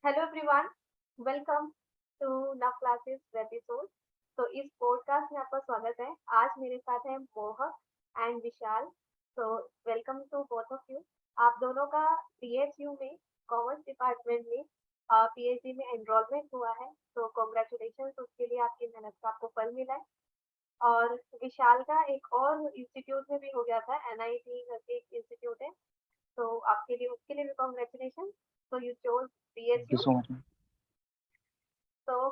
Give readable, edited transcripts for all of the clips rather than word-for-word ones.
Hello everyone, welcome to नव classes episode. तो इस पॉडकास्ट में आपका स्वागत है। आज मेरे साथ है मोहक एंड विशाल। तो welcome to both of you. आप दोनों का पीएचयू में कॉमर्स डिपार्टमेंट में पीएचडी में एनरोलमेंट हुआ है। तो कॉन्ग्रेचुलेशन, उसके लिए आपकी मेहनत का आपको फल मिला है। और विशाल का एक और इंस्टीट्यूट में भी हो गया था, एनआईटी करके एक इंस्टीट्यूट है। तो आपके लिए उसके लिए भी कॉन्ग्रेचुलेशन। तो you chose thank you PHU. So much ma'am. तो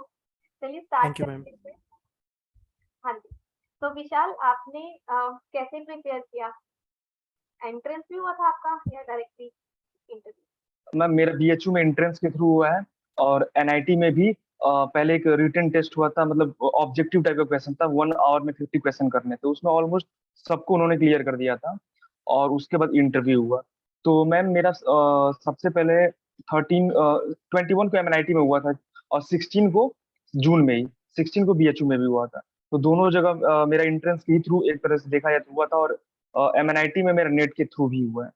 चलिए स्टार्ट थैंक यू मैम। करते हैं। हाँ जी। तो विशाल, आपने कैसे प्रिपेयर किया? एंट्रेंस भी हुआ था आपका या डायरेक्टली इंटरव्यू? मैम मेरा बीएचयू में एंट्रेंस के थ्रू हुआ है और एनआईटी में भी पहले एक रिटन टेस्ट हुआ था, मतलब ऑब्जेक्टिव टाइप का क्वेश्चन था। 1 आवर में 50 क्वेश्चन करने थे, उसमें ऑलमोस्ट सबको उन्होंने क्लियर कर दिया था। और उसके बाद इंटरव्यू हुआ। तो मैम मेरा सबसे पहले 21 को एमएनआईटी में हुआ था और 16 को जून में ही 16 को बीएचयू में भी हुआ था। तो दोनों जगह मेरा एंट्रेंस के थ्रू एक तरह से देखा जाए तो हुआ था, और एमएनआईटी में मेरा नेट के थ्रू भी हुआ है।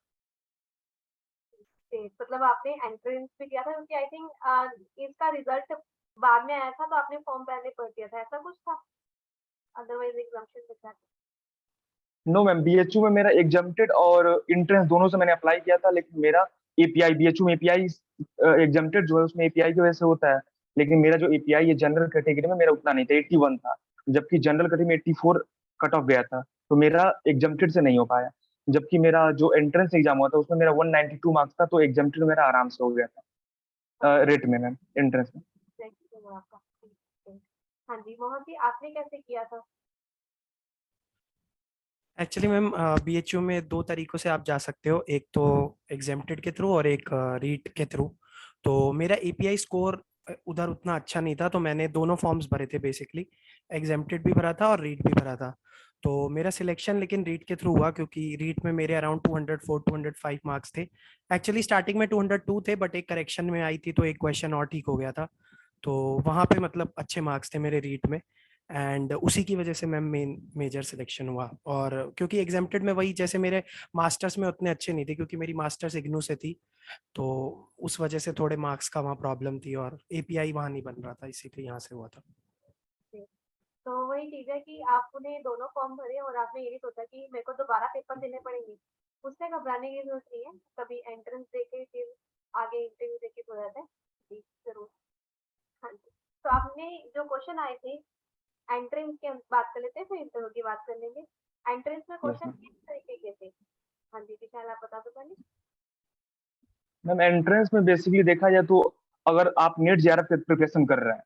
मतलब आपने एंट्रेंस भी दिया था, क्योंकि आई थिंक इसका रिजल्ट बाद में आया था, तो आपने फॉर्म पहले भर दिया था, ऐसा कुछ था? अदरवाइज एग्जाम्शन मिल जाता। नो मैम, बीएचयू में मेरा एग्जाम्प्टेड और इंट्रेंस दोनों से मैंने अप्लाई किया था, लेकिन मेरा एपीआई बीएचयू में एपीआई एग्जाम्प्टेड जो है उसमें एपीआई की वजह से होता है। लेकिन मेरा जो एपीआई है जनरल कैटेगरी में मेरा उतना नहीं था, 81 था। जबकि जनरल कैटेगरी में 84 कट ऑफ गया था, तो मेरा एग्जाम्प्टेड से नहीं हो पाया। जबकि मेरा जो एंट्रेंस एग्जाम हुआ था उसमें मेरा 192 मार्क्स था, तो एग्जाम्प्टेड मेरा आराम से हो गया था ओके, रेट में मैम, एंट्रेंस में। आपका ठीक है। हाँ जी, मोहन जी, आपने कैसे किया था? एक्चुअली मैम बीएचयू में दो तरीकों से आप जा सकते हो, एक तो एग्जेम्प्टेड के थ्रू और एक रीट के थ्रू। तो मेरा एपीआई स्कोर उधर उतना अच्छा नहीं था, तो मैंने दोनों फॉर्म्स भरे थे बेसिकली। एग्जेम्प्टेड भी भरा था और रीट भी भरा था। तो मेरा सिलेक्शन लेकिन रीट के थ्रू हुआ, क्योंकि रीट में मेरे अराउंड 204 205 मार्क्स थे। एक्चुअली स्टार्टिंग में 202 थे, बट एक करेक्शन में आई थी तो एक क्वेश्चन और ठीक हो गया था। तो वहाँ पे मतलब अच्छे मार्क्स थे मेरे रीट में। एंड उसी की वजह से मैम मेजर सिलेक्शन हुआ। और क्योंकि एग्जाम्प्टेड में वही, जैसे मेरे मास्टर्स में उतने अच्छे नहीं थे, क्योंकि मेरी मास्टर्स इग्नू से थी, तो उस वजह से थोड़े मार्क्स का वहाँ प्रॉब्लम थी और एपीआई वहाँ नहीं बन रहा था, इसीलिए यहाँ से हुआ था। तो वही चीज है कि आपने दोनों फॉर्म भरे और आपने ये नहीं सोचा कि मेरे को दोबारा पेपर देने पड़ेंगे। उससे घबराने की जरूरत नहीं है। कभी एंट्रेंस देके फिर आगे इंटरव्यू देके हो जाता है। जी जरूर। हाँ जी। तो आपने जो क्वेश्चन आए थे, एंट्रेंस की हम बात कर लेते हैं, फिर इंटरव्यू की बात कर लेंगे। एंट्रेंस में यस क्वेश्चन मैम। किस तरीके के थे? हाँ जी विशाल, आप बता दो पहले। मैम एंट्रेंस में बेसिकली देखा जाए तो, अगर आप नेट जेआरएफ की प्रिपरेशन कर रहे हैं,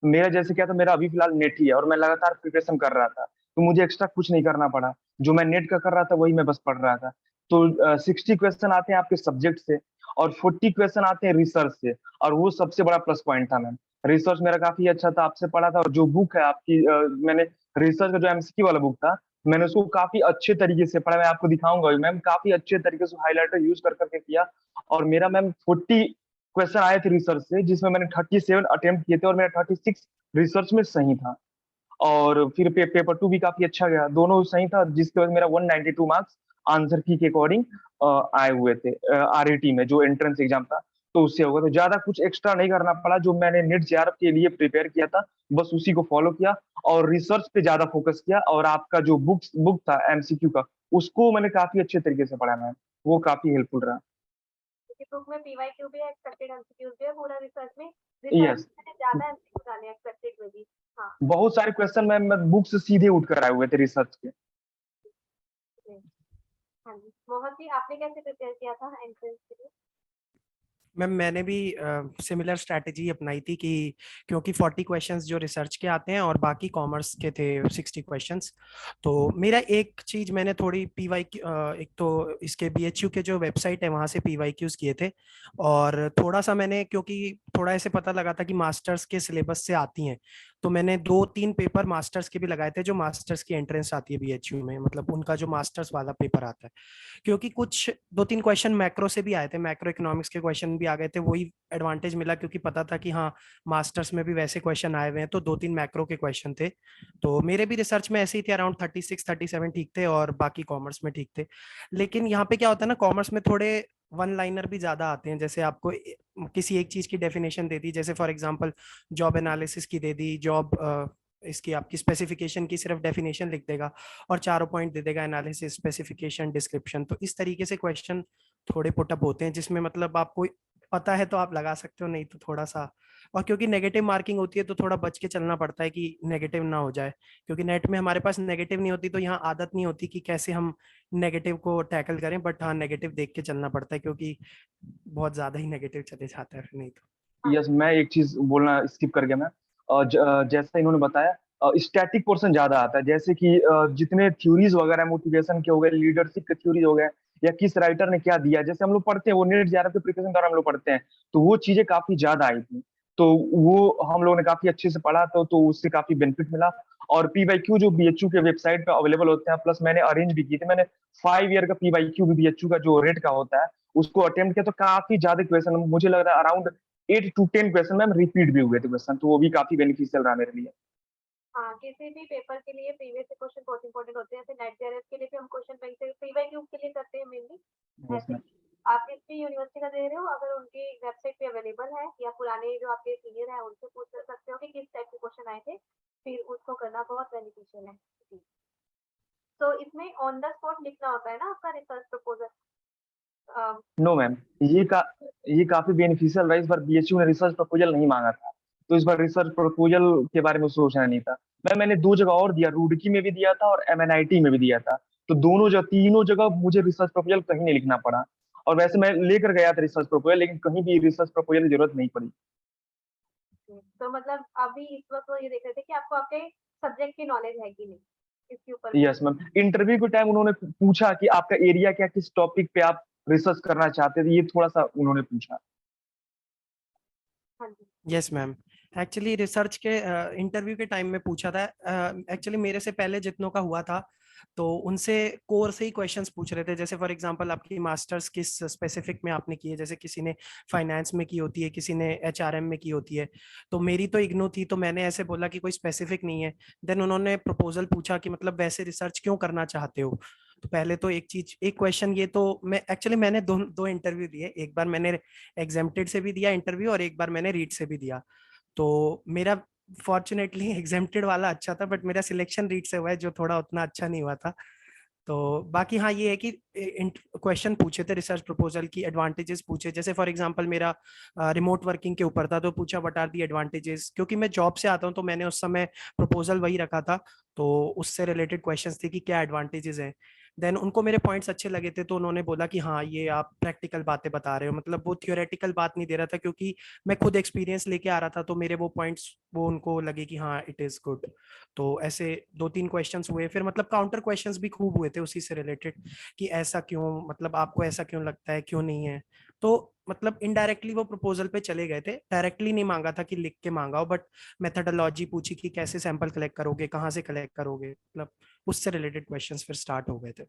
मेरा जैसे क्या था, मेरा अभी फिलहाल नेट ही है और मैं लगातार प्रिपरेशन कर रहा था, तो मुझे एक्स्ट्रा कुछ नहीं करना पड़ा। जो मैं नेट का कर रहा था वही मैं बस पढ़ रहा था। तो 60 क्वेश्चन आते हैं आपके सब्जेक्ट से और 40 क्वेश्चन आते हैं रिसर्च से। और वो सबसे बड़ा प्लस पॉइंट था मैम। रिसर्च मेरा काफी अच्छा था, आपसे पढ़ा था। और जो बुक है आपकी, मैंने रिसर्च का जो एमसीक्यू वाला बुक था, मैंने उसको काफी अच्छे तरीके से पढ़ा। मैं आपको दिखाऊंगा मैम, काफी अच्छे तरीके से हाईलाइटर यूज कर करके किया। और मेरा मैम 40 क्वेश्चन आए थे रिसर्च से, जिसमें मैंने 37 अटेम्प्ट किए थे और मेरा 36 रिसर्च में सही था। और फिर पेपर 2 भी काफी अच्छा गया, दोनों सही था, जिसके वजह से मेरा 192 मार्क्स आंसर की के अकॉर्डिंग आए हुए थे आरईटी में, जो एंट्रेंस एग्जाम था। तो उससे होगा, तो ज्यादा कुछ एक्स्ट्रा नहीं करना पड़ा। जो मैंने नेट जेआरएफ के लिए प्रिपेयर किया था, बस उसी को फॉलो किया और रिसर्च पे ज्यादा फोकस किया। और आपका जो बुक था एमसीक्यू का, उसको मैंने काफी अच्छे तरीके से पढ़ा मैम, वो काफी हेल्पफुल रहा। क्योंकि बुक में पीवाईक्यू भी है, एक्सपेक्टेड एमसीक्यूज भी है, पूरा रिसर्च में। रिसर्च यस, में ज्यादा एमसीक्यू डाले एक्सपेक्टेड में भी। हाँ। बहुत सारे क्वेश्चन मैं बुक से सीधे उठ कर आए हुए थे रिसर्च के। जी। हाँ जी, मोहन जी, आपने कैसे प्रिपेयर किया था एंट्रेंस के लिए? मैम मैंने भी सिमिलर स्ट्रैटेजी अपनाई थी कि क्योंकि 40 क्वेश्चंस जो रिसर्च के आते हैं और बाकी कॉमर्स के थे 60 क्वेश्चंस। तो मेरा एक चीज मैंने थोड़ी पीवाई एक तो इसके बीएचयू के जो वेबसाइट है वहां से पीवाईक्यूज किए थे। और थोड़ा सा मैंने, क्योंकि थोड़ा ऐसे पता लगा था कि मास्टर्स के सिलेबस से आती हैं, तो मैंने 2-3 पेपर मास्टर्स के भी लगाए थे, जो मास्टर्स की एंट्रेंस आती है बीएचयू में, मतलब उनका जो मास्टर्स वाला पेपर आता है। क्योंकि कुछ 2-3 क्वेश्चन मैक्रो से भी आए थे, मैक्रो इकोनॉमिक्स के क्वेश्चन भी आ गए थे, वही एडवांटेज मिला, क्योंकि पता था कि हाँ मास्टर्स में भी वैसे क्वेश्चन आए हुए हैं, तो 2-3 मैक्रो के क्वेश्चन थे। तो मेरे भी रिसर्च में ऐसे ही थे, अराउंड 36-37 ठीक थे और बाकी कॉमर्स में ठीक थे। लेकिन यहाँ पे क्या होता है ना, कॉमर्स में थोड़े वन लाइनर भी ज्यादा आते हैं, जैसे आपको किसी एक चीज की डेफिनेशन दे दी, जैसे फॉर एग्जांपल जॉब एनालिसिस की दे दी, जॉब इसकी आपकी स्पेसिफिकेशन की सिर्फ डेफिनेशन लिख देगा और चारों पॉइंट दे देगा, एनालिसिस, स्पेसिफिकेशन, डिस्क्रिप्शन। तो इस तरीके से क्वेश्चन थोड़े पुटअप होते हैं, जिसमें मतलब आपको पता है तो आप लगा सकते हो, नहीं तो थोड़ा सा। और क्योंकि नेगेटिव मार्किंग होती है तो थोड़ा बच के चलना पड़ता है कि नेगेटिव ना हो जाए, क्योंकि नेट में हमारे पास नेगेटिव नहीं होती, तो यहाँ आदत नहीं होती कि कैसे हम नेगेटिव को टैकल करें। बट हाँ, नेगेटिव देख के चलना पड़ता है, क्योंकि बहुत ज्यादा ही नेगेटिव चले जाता है फिर, नहीं तो। हाँ यस, मैं एक चीज बोलना स्किप कर गया मैं। जैसा इन्होंने बताया, स्टैटिक पोर्शन ज्यादा आता है, जैसे कि जितने थ्योरीज वगैरह मोटिवेशन के हो गए, लीडरशिप के थ्योरीज हो गए, या किस राइटर ने क्या दिया, जैसे हम लोग पढ़ते हैं वो नेट जेआरएफ के प्रिपरेशन द्वारा हम लोग पढ़ते हैं, तो वो चीजें काफी ज्यादा आई थी। तो वो हम लोगों ने काफी अच्छे से पढ़ा, तो उससे काफी बेनिफिट मिला। और पीवाईक्यू जो बीएचयू के वेबसाइट पे अवेलेबल होते हैं, प्लस मैंने अरेंज भी किए थे, मैंने 5 ईयर का पीवाईक्यू भी बीएचयू का जो रेट का होता है उसको अटेम्प्ट किया, तो काफी ज्यादा क्वेश्चन मुझे लग रहा है around 8 to 10 question ma'am repeat भी हुए थे क्वेश्चन, तो वो भी काफी बेनिफिशियल रहा मेरे लिए। हाँ, किसी भी पेपर के लिए प्रीवियस से क्वेश्चन बहुत इंपॉर्टेंट होते हैं, जैसे नेट जेआरएफ के लिए भी हम क्वेश्चन बैंक से पीवाईक्यू के लिए करते हैं मेनली। यस ऐसे मैम। ही आप जिस भी यूनिवर्सिटी का दे रहे हो, अगर उनकी वेबसाइट पे अवेलेबल है या पुराने जो आपके सीनियर हैं उनसे पूछ सकते हो कि किस टाइप के क्वेश्चन आए थे, फिर उसको करना बहुत बेनिफिशियल है जी। तो इसमें ऑन द स्पॉट लिखना होता है ना आपका रिसर्च प्रपोजल। नो मैम, ये काफी बेनिफिशियल रहा। इस बार बीएचयू ने रिसर्च प्रपोजल नहीं मांगा था, तो इस बार रिसर्च प्रपोजल के बारे में सोचना नहीं था। मैंने 2 जगह और दिया, रुड़की में भी दिया था और एमएनआईटी में भी दिया था, तो दोनों जगह, तीनों जगह मुझे रिसर्च प्रपोजल कहीं नहीं लिखना पड़ा। और वैसे मैं लेकर गया था रिसर्च प्रपोजल, लेकिन कहीं भी रिसर्च प्रपोजल की जरूरत नहीं पड़ी। तो मतलब अभी इस वक्त वो ये देख रहे थे कि आपको आपके सब्जेक्ट की नॉलेज है कि नहीं इसके ऊपर भी। यस मैम, इंटरव्यू के टाइम उन्होंने पूछा कि आपका एरिया क्या, किस टॉपिक पे आप रिसर्च करना चाहते थे, ये थोड़ा सा उन्होंने पूछा। हाँ जी। यस मैम, एक्चुअली रिसर्च के इंटरव्यू के टाइम में पूछा था। एक्चुअली मेरे से पहले जितनों का हुआ था, तो उनसे कोर से ही क्वेश्चंस पूछ रहे थे, जैसे फॉर एग्जांपल आपकी मास्टर्स किस स्पेसिफिक में आपने की है, जैसे किसी ने फाइनेंस में की होती है, किसी ने एचआरएम में की होती है। तो मेरी तो इग्नू थी, तो मैंने ऐसे बोला कि कोई स्पेसिफिक नहीं है। देन उन्होंने प्रपोजल पूछा कि मतलब वैसे रिसर्च क्यों करना चाहते हो। तो पहले तो एक क्वेश्चन ये, तो मैंने दो दो इंटरव्यू दिए, एक बार मैंने एग्जेम्प्टेड से भी दिया इंटरव्यू और एक बार मैंने रीट से भी दिया। तो मेरा फॉर्चुनेटली एग्जेम्प्टेड वाला अच्छा था, बट मेरा सिलेक्शन रीट से हुआ है, जो थोड़ा उतना अच्छा नहीं हुआ था। तो बाकी हाँ, ये है कि क्वेश्चन पूछे थे रिसर्च प्रपोजल की, एडवांटेजेस पूछे, जैसे फॉर एग्जांपल मेरा रिमोट वर्किंग के ऊपर था, तो पूछा व्हाट आर दी एडवांटेजेस, क्योंकि मैं जॉब से आता हूँ तो मैंने उस समय प्रपोजल वही रखा था। तो उससे रिलेटेड क्वेश्चंस थे कि क्या एडवांटेजेस हैं। देन उनको मेरे पॉइंट्स अच्छे लगे थे, तो उन्होंने बोला कि हाँ, ये आप प्रैक्टिकल बातें बता रहे हो, मतलब वो थियोरेटिकल बात नहीं दे रहा था, क्योंकि मैं खुद एक्सपीरियंस लेके आ रहा था, तो मेरे वो पॉइंट्स वो उनको लगे कि हाँ, इट इज गुड। तो ऐसे 2-3 क्वेश्चंस हुए, फिर मतलब काउंटर क्वेश्चंस भी खूब हुए थे उसी से रिलेटेड, कि ऐसा क्यों, मतलब आपको ऐसा क्यों लगता है, क्यों नहीं है। तो मतलब इनडायरेक्टली वो प्रपोजल पे चले गए थे, डायरेक्टली नहीं मांगा था कि लिख के मांगा हो, बट मेथडोलॉजी पूछी कि कैसे सैंपल कलेक्ट करोगे, कहाँ से कलेक्ट करोगे, मतलब उससे रिलेटेड क्वेश्चंस फिर स्टार्ट हो गए थे।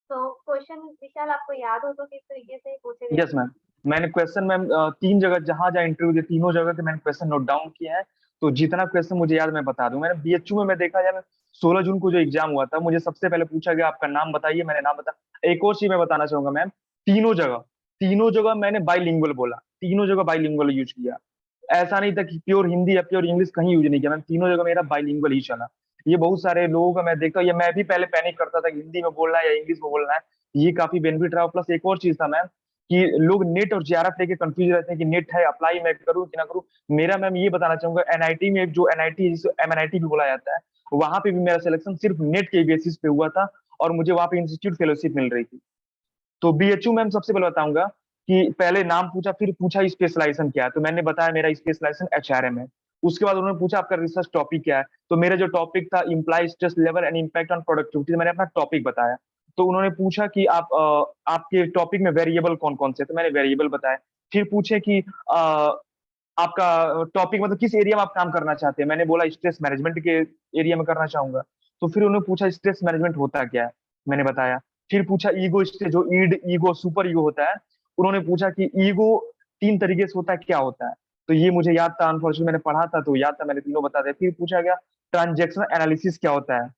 तो क्वेश्चन विशाल आपको याद हो तो किस तरीके से पूछे गए यस थे। मैम, मैंने क्वेश्चन मैम 3 जगह जहां जहां इंटरव्यू दिए, तीनों जगह के मैंने क्वेश्चन नोट डाउन किए हैं। तो जितना क्वेश्चन मुझे याद मैं बता दूं। मैंने बीएचयू में मैं देखा जाए, 16 जून को जो एग्जाम हुआ था, मुझे सबसे पहले पूछा गया आपका नाम बताइए, मैंने नाम बता। एक और चीज मैं बताना चाहूंगा मैम, तीनों जगह मैंने बाइलिंगुअल बोला, तीनों जगह बाइलिंगुअल यूज किया। ऐसा नहीं था कि प्योर हिंदी या प्योर इंग्लिश कहीं यूज नहीं किया मैम, तीनों जगह मेरा बाइलिंगुअल ही चला। ये बहुत सारे लोगों का मैं देखता हूँ, ये मैं भी पहले पैनिक करता था कि हिंदी में बोलना है या इंग्लिश में बोलना है। ये काफी बेनिफिट रहा। प्लस एक और चीज था मैम, कि लोग नेट और जेआरएफ लेके कंफ्यूज रहते हैं कि नेट है, अप्लाई मैं करूँ कि ना करूँ। मेरा मैम ये बताना चाहूंगा, एनआईटी में जो एनआईटी जिसे एमएनआईटी भी बोला जाता है, वहां पे भी मेरा सिलेक्शन सिर्फ नेट के बेसिस पे हुआ था, और मुझे वहां पे इंस्टीट्यूट फेलोशिप मिल रही थी। तो बीएचयू मैम सबसे पहले बताऊंगा कि पहले नाम पूछा, फिर पूछा स्पेशलाइजेशन क्या है, तो मैंने बताया मेरा स्पेशलाइजेशन एचआरएम है। उसके बाद उन्होंने पूछा आपका रिसर्च टॉपिक क्या है, तो मेरा जो टॉपिक था imply stress level and impact on productivity, मैंने अपना टॉपिक बताया। तो उन्होंने पूछा कि आपके टॉपिक में वेरिएबल कौन कौन से, तो मैंने वेरिएबल बताया। फिर पूछे कि आपका टॉपिक मतलब किस एरिया में आप काम करना चाहते हैं, मैंने बोला स्ट्रेस मैनेजमेंट के एरिया में करना चाहूंगा। तो फिर उन्होंने पूछा स्ट्रेस मैनेजमेंट होता क्या है, मैंने बताया। फिर पूछा ईगो स्ट्रेस, जो ईड ईगो सुपर ईगो होता है, उन्होंने पूछा कि ईगो 3 तरीके से होता है, क्या होता है। तो ये मुझे याद था, अनफॉर्चुनेटली मैंने पढ़ा था तो याद था, मैंने तीनों बता दिया। फिर पूछा गया ट्रांजेक्शन एनालिसिस क्या होता है,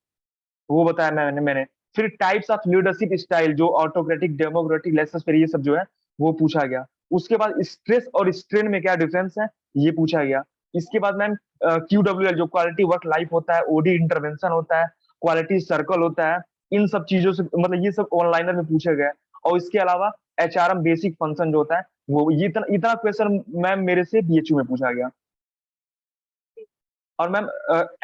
वो बताया मैंने। फिर टाइप्स ऑफ लीडरशिप स्टाइल, जो ऑटोक्रेटिक, डेमोक्रेटिक, लेसर फेयर, ये सब जो है वो पूछा गया। उसके बाद स्ट्रेस और स्ट्रेन में क्या डिफरेंस है, ये पूछा गया। इसके बाद मैम QWL जो क्वालिटी वर्क लाइफ होता है, OD इंटरवेंशन होता है, क्वालिटी सर्कल होता है, इन सब चीजों से मतलब ये सब ऑनलाइनर में पूछे गए। और इसके अलावा HRM बेसिक फंक्शन जो होता है वो, ये इतना इतना क्वेश्चन मैम मेरे से BHU में पूछा गया। और मैम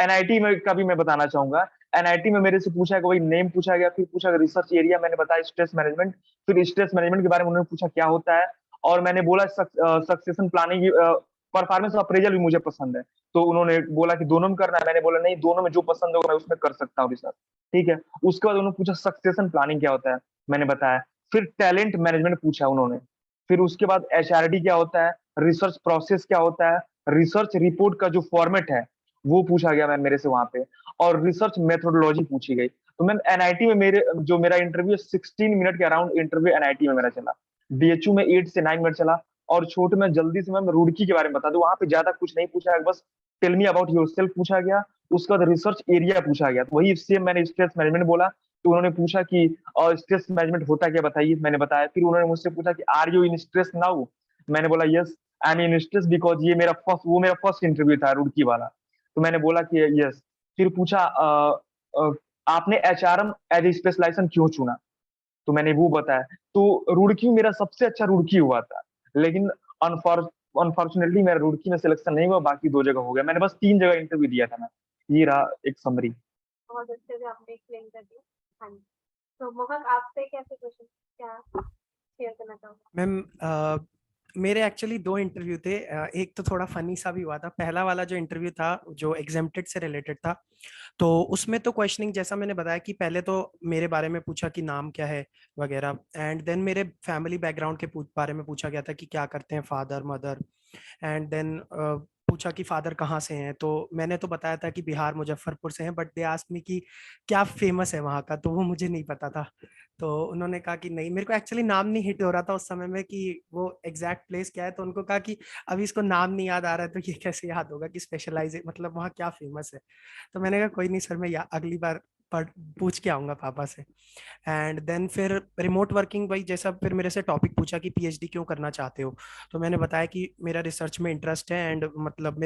NIT में का भी मैं बताना चाहूंगा। NIT में मेरे से पूछा है कि वही नेम पूछा गया, फिर पूछा रिसर्च एरिया, मैंने बताया स्ट्रेस मैनेजमेंट। फिर स्ट्रेस मैनेजमेंट के बारे में उन्होंने पूछा क्या होता है, और मैंने बोला सक्सेशन प्लानिंग, परफॉर्मेंस अप्रेजल भी मुझे पसंद है। तो उन्होंने बोला कि दोनों में करना है, मैंने बोला नहीं, दोनों में जो पसंद होगा मैं उसमें कर सकता हूँ रिसर्च। ठीक है। उसके बाद उन्होंने पूछा सक्सेशन प्लानिंग क्या होता है, मैंने बताया। फिर टैलेंट मैनेजमेंट पूछा उन्होंने। फिर उसके बाद HRD क्या होता है, रिसर्च प्रोसेस क्या होता है, रिसर्च रिपोर्ट का जो फॉर्मेट है वो पूछा गया मैम मेरे से वहां पे, और रिसर्च मेथोडोलॉजी पूछी गई। तो मैम NIT में मेरा इंटरव्यू 16 मिनट के अराउंड इंटरव्यू NIT में मेरा चला। BHU में 8 से 9 मिनट चला। और छोटे में जल्दी से मैम रुड़की के बारे में बता दूं, वहां पे ज्यादा कुछ नहीं पूछा गया, बस टेल मी अबाउट योरसेल्फ पूछा गया। उसके बाद रिसर्च एरिया पूछा गया, तो वही सेम मैंने स्ट्रेस मैनेजमेंट बोला। तो उन्होंने पूछा कि स्ट्रेस मैनेजमेंट होता क्या, बताइए, मैंने बताया। फिर उन्होंने मुझसे पूछा कि are you in stress now, मैंने बोला yes I am in stress because ये मेरा फर्स्ट इंटरव्यू था रुड़की वाला। तो मैंने बोला कि यस। फिर पूछा अ, आपने HRM एज ए स्पेशलाइजेशन क्यों चुना, तो मैंने वो बताया। तो रुड़की मेरा सबसे अच्छा रुड़की हुआ था, लेकिन अनफॉर्चुनेटली मेरा रुड़की में सिलेक्शन नहीं हुआ, बाकी 2 जगह हो गया। मैंने बस 3 जगह इंटरव्यू दिया था ना। ये रहा एक समरी। बहुत अच्छे से आपने एक्सप्लेन कर दिया। हाँ जी। तो मोहक, आपसे कैसे क्वेश्चन क्या शेयर करना चाहोगे? मैम मेरे एक्चुअली 2 इंटरव्यू थे। एक तो थोड़ा फनी सा भी हुआ था। पहला वाला जो इंटरव्यू था जो एग्जेम्प्टेड से रिलेटेड था, तो उसमें तो क्वेश्चनिंग जैसा मैंने बताया कि पहले तो मेरे बारे में पूछा कि नाम क्या है वगैरह, एंड देन मेरे फैमिली बैकग्राउंड के बारे में पूछा गया था कि क्या करते हैं फादर मदर, एंड देन पूछा कि फादर कहाँ से हैं। तो मैंने तो बताया था कि बिहार मुजफ्फरपुर से हैं, बट दे आस्क्ड मी कि क्या फेमस है वहाँ का, तो वो मुझे नहीं पता था। तो उन्होंने कहा कि नहीं, मेरे को एक्चुअली नाम नहीं हिट हो रहा था उस समय में कि वो एग्जैक्ट प्लेस क्या है। तो उनको कहा कि अभी इसको नाम नहीं याद आ रहा है तो ये कैसे याद होगा कि स्पेशलाइज मतलब वहाँ क्या फेमस है। तो मैंने कहा कोई नहीं सर, मैं अगली बार पढ़ पूछ के आऊंगा पापा से। एंड देन फिर रिमोट वर्किंग, भाई जैसा फिर मेरे से टॉपिक पूछा कि पीएचडी क्यों करना चाहते हो, तो मैंने बताया कि मेरा रिसर्च में इंटरेस्ट है, एंड मतलब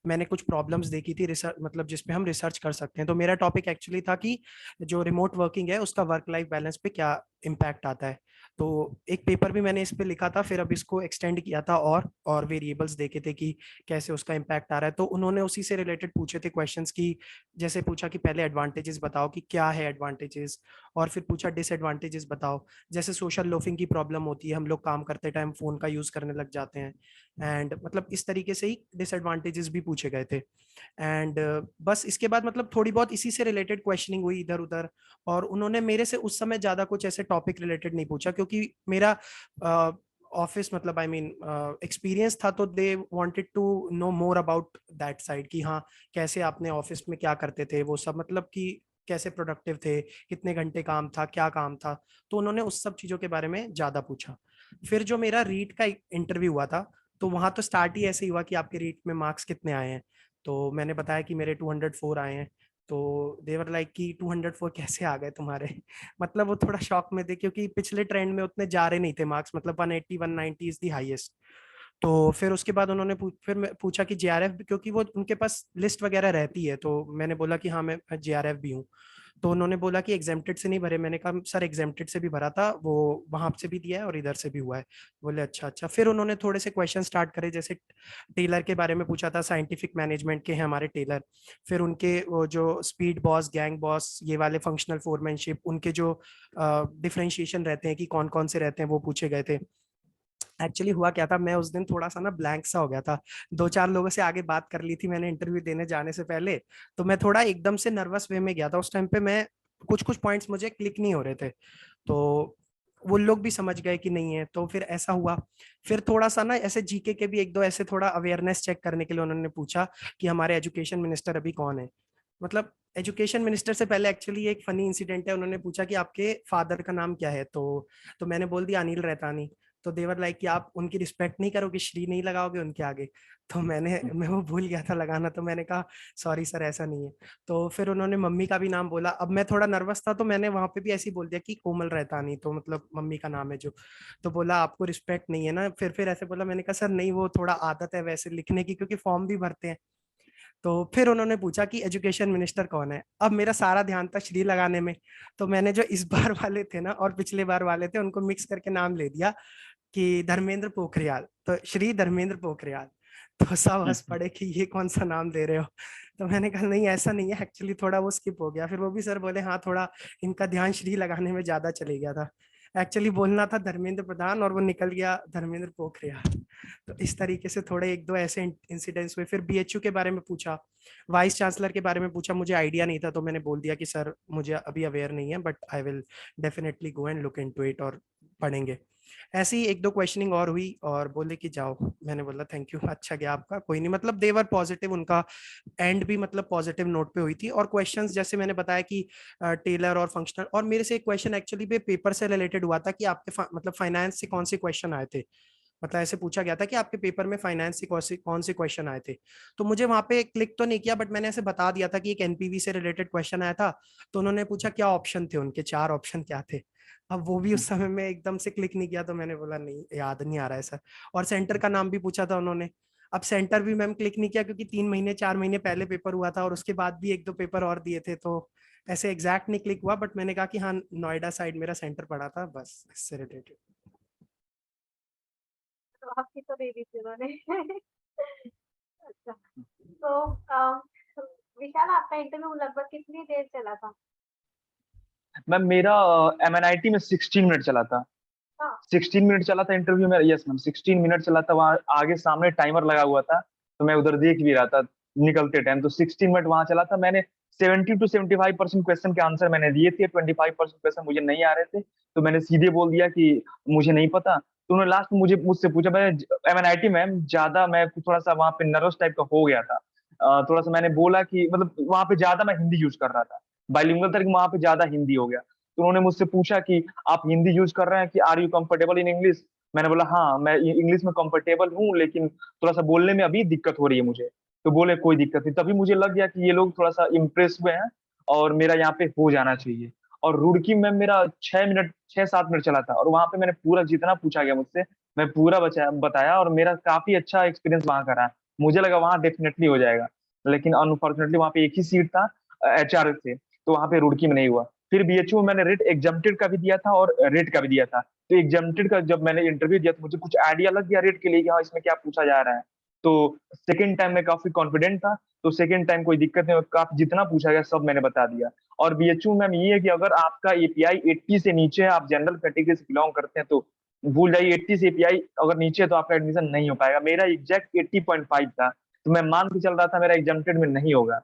मैंने कुछ प्रॉब्लम्स देखी थी रिसर्च मतलब जिसपे हम रिसर्च कर सकते हैं। तो मेरा टॉपिक एक्चुअली था कि जो रिमोट वर्किंग है उसका वर्क लाइफ बैलेंस पे क्या इम्पैक्ट आता है। तो एक पेपर भी मैंने इस पे लिखा था, फिर अब इसको एक्सटेंड किया था और वेरिएबल्स देखे थे कि कैसे उसका इम्पैक्ट आ रहा है। तो उन्होंने उसी से रिलेटेड पूछे थे क्वेश्चंस की, जैसे पूछा कि पहले एडवांटेजेस बताओ कि क्या है एडवांटेजेस, और फिर पूछा डिसएडवांटेजेस बताओ। जैसे सोशल लोफिंग की प्रॉब्लम होती है, हम लोग काम करते टाइम फोन का यूज करने लग जाते हैं, एंड मतलब इस तरीके से ही डिसएडवांटेजेस भी पूछे गए थे। एंड बस इसके बाद मतलब थोड़ी बहुत इसी से रिलेटेड क्वेश्चनिंग हुई इधर उधर। और उन्होंने मेरे से उस समय ज्यादा कुछ ऐसे टॉपिक रिलेटेड नहीं पूछा, क्योंकि मेरा ऑफिस मतलब आई मीन एक्सपीरियंस था, तो they wanted to know more about that side कि हाँ कैसे आपने ऑफिस में क्या करते थे वो सब, मतलब कि कैसे प्रोडक्टिव थे, कितने घंटे काम था, क्या काम था। तो उन्होंने उस सब चीजों के बारे में ज्यादा पूछा। फिर जो मेरा रीट का इंटरव्यू हुआ था, तो वहां तो स्टार्ट ही ऐसे ही हुआ कि आपके रीट में मार्क्स कितने आए हैं। तो मैंने बताया कि मेरे 204 आए हैं। तो देवर लाइक कि 204 कैसे आ गए तुम्हारे मतलब वो थोड़ा शॉक में थे, क्योंकि पिछले ट्रेंड में उतने जा रहे नहीं थे मार्क्स, मतलब 180 190 इज दी हाईएस्ट। तो फिर उसके बाद उन्होंने फिर मैं पूछा कि जेआरएफ, क्योंकि वो उनके पास लिस्ट वगैरह रहती है। तो मैंने बोला कि हाँ मैं जेआरएफ भी हूँ। तो उन्होंने बोला कि एग्जेम्प्टेड से नहीं भरे। मैंने कहा सर एग्जेम्प्टेड से भी भरा था, वो वहां से भी दिया है और इधर से भी हुआ है। बोले अच्छा अच्छा। फिर उन्होंने थोड़े से क्वेश्चन स्टार्ट करे, जैसे टेलर के बारे में पूछा था, साइंटिफिक मैनेजमेंट के हैं हमारे टेलर। फिर उनके वो जो स्पीड बॉस, गैंग बॉस, ये वाले फंक्शनल फोरमैनशिप, उनके जो डिफ्रेंशिएशन रहते हैं कि कौन कौन से रहते हैं, वो पूछे गए थे। एक्चुअली हुआ क्या था, मैं उस दिन थोड़ा सा ना ब्लैंक सा हो गया था। 2-4 लोगों से आगे बात कर ली थी मैंने इंटरव्यू देने जाने से पहले। तो मैं थोड़ा एकदम से नर्वस वे में गया था उस टाइम पे। मैं कुछ कुछ पॉइंट्स मुझे क्लिक नहीं हो रहे थे, तो वो लोग भी समझ गए कि नहीं है। तो फिर ऐसा हुआ। फिर थोड़ा सा ना ऐसे जीके के भी एक दो ऐसे थोड़ा अवेयरनेस चेक करने के लिए उन्होंने पूछा कि हमारे एजुकेशन मिनिस्टर अभी कौन है। मतलब एजुकेशन मिनिस्टर से पहले एक्चुअली एक फनी इंसिडेंट है। उन्होंने पूछा कि आपके फादर का नाम क्या है, तो मैंने बोल दिया अनिल रहतानी। तो देवर लाइक कि आप उनकी रिस्पेक्ट नहीं करोगे, श्री नहीं लगाओगे उनके आगे। तो मैं वो भूल गया था लगाना, तो मैंने कहा सॉरी सर ऐसा नहीं है। तो फिर उन्होंने मम्मी का भी नाम बोला। अब मैं थोड़ा नर्वस था तो मैंने वहां पे भी ऐसे ही बोल दिया कि कोमल रहतानी, तो मतलब मम्मी का नाम है जो। तो बोला आपको रिस्पेक्ट नहीं है ना, फिर ऐसे बोला। मैंने कहा सर नहीं, वो थोड़ा आदत है वैसे लिखने की, क्योंकि फॉर्म भी भरते हैं। तो फिर उन्होंने पूछा कि एजुकेशन मिनिस्टर कौन है। अब मेरा सारा ध्यान था श्री लगाने में, तो मैंने जो इस बार वाले थे ना और पिछले बार वाले थे उनको मिक्स करके नाम ले दिया कि धर्मेंद्र पोखरियाल, तो श्री धर्मेंद्र पोखरियाल। तो सब हंस पड़े कि ये कौन सा नाम दे रहे हो। तो मैंने कहा नहीं ऐसा नहीं है, एक्चुअली थोड़ा वो स्किप हो गया। फिर वो भी सर बोले हाँ थोड़ा इनका ध्यान श्री लगाने में ज्यादा चले गया था, एक्चुअली बोलना था धर्मेंद्र प्रधान और वो निकल गया धर्मेंद्र पोखरियाल। तो इस तरीके से थोड़े एक दो ऐसे इंसिडेंट्स हुए। फिर बीएचयू के बारे में पूछा, वाइस चांसलर के बारे में पूछा, मुझे आइडिया नहीं था तो मैंने बोल दिया कि सर मुझे अभी अवेयर नहीं है, but I will definitely go and look into it, और पढ़ेंगे। ऐसी एक दो क्वेश्चनिंग और हुई और बोले कि जाओ। मैंने बोला थैंक यू, अच्छा गया आपका, कोई नहीं। मतलब देवर पॉजिटिव, उनका एंड भी मतलब पॉजिटिव नोट पे हुई थी। और क्वेश्चंस जैसे मैंने बताया कि टेलर और फंक्शनल, और मेरे से एक क्वेश्चन एक्चुअली पे पेपर से रिलेटेड हुआ था कि आपके मतलब फाइनेंस से कौन से क्वेश्चन आए थे। मतलब ऐसे पूछा गया था कि आपके पेपर में फाइनेंस से कौन से क्वेश्चन आए थे। तो मुझे वहां पे क्लिक तो नहीं किया, बट मैंने ऐसे बता दिया था कि एक एनपीवी से रिलेटेड क्वेश्चन आया था। तो उन्होंने पूछा क्या ऑप्शन थे उनके, 4 ऑप्शन क्या थे। अब वो भी उस समय में एकदम से क्लिक नहीं किया, तो मैंने बोला नहीं याद नहीं आ रहा है सर। और सेंटर का नाम भी पूछा था उन्होंने। अब सेंटर भी मैम क्लिक नहीं किया, क्योंकि 3 महीने 4 महीने पहले पेपर हुआ था और उसके बाद भी एक दो पेपर और दिए थे, तो ऐसे एग्जैक्ट नहीं क्लिक हुआ। बट मैंने कहा कि हाँ नोएडा साइड मेरा सेंटर पड़ा था, बस इससे रिलेटेड। तो आपकी तो दे दी थी उन्होंने। अच्छा, तो विशाल आपका इंटरव्यू लगभग कितनी देर चला था? मैम मेरा एमएनआईटी में 16 मिनट चला था। हाँ। 16 मिनट चला था इंटरव्यू में, यस मैम 16 मिनट चला था। वहाँ आगे सामने टाइमर लगा हुआ था, तो मैं उधर देख भी रहा था निकलते टाइम। तो 16 मिनट वहां चला था। मैंने 70 to 75% क्वेश्चन के आंसर मैंने दिए थे, 25% क्वेश्चन मुझे नहीं आ रहे थे, तो मैंने सीधे बोल दिया कि मुझे नहीं पता। तो उन्होंने लास्ट में मुझसे पूछा। मैं एमएनआईटी मैम ज्यादा मैं थोड़ा सा वहां पे नर्वस टाइप का हो गया था। थोड़ा सा मैंने बोला कि मतलब वहां पे ज्यादा मैं हिंदी यूज कर रहा था, बाइलिंगुअल था, लेकिन वहां पे ज्यादा हिंदी हो गया। तो उन्होंने मुझसे पूछा कि आप हिंदी यूज कर रहे हैं कि are you comfortable in English. मैंने बोला हाँ मैं इंग्लिश में कंफर्टेबल हूँ, लेकिन थोड़ा सा बोलने में अभी दिक्कत हो रही है मुझे। तो बोले कोई दिक्कत नहीं। तभी मुझे लग गया कि ये लोग थोड़ा सा इम्प्रेस हुए हैं और मेरा यहाँ पे हो जाना चाहिए। और रुड़की में मेरा 6 मिनट 6-7 मिनट चला था, और वहां पे मैंने पूरा जितना पूछा गया मुझसे मैं पूरा बताया, और मेरा काफी अच्छा एक्सपीरियंस वहां का रहा। मुझे लगा वहां डेफिनेटली हो जाएगा, लेकिन अनफॉर्चुनेटली वहां पे एक ही सीट था एचआर से, तो वहां पे रुड़की में नहीं हुआ। फिर बीएचयू में मैंने रेट एग्जाम्प्टेड का भी दिया था और रेट का भी दिया था। तो एग्जाम्प्टेड का जब मैंने इंटरव्यू दिया तो मुझे कुछ आइडिया लग गया रेट के लिए कि हाँ इसमें क्या पूछा जा रहा है। तो सेकंड टाइम में काफी कॉन्फिडेंट था, तो सेकंड टाइम कोई दिक्कत नहीं, काफी जितना पूछा गया सब मैंने बता दिया। और बीएचयू में ये है कि अगर आपका एपीआई 80 से नीचे है, आप जनरल कैटेगरी से बिलोंग करते हैं, तो भूल जाइए। 80 से एपीआई अगर नीचे है तो आपका एडमिशन नहीं हो पाएगा। मेरा एग्जैक्ट 80.5 था, तो मैं मान के चल रहा था मेरा एग्जाम्प्टेड में नहीं होगा।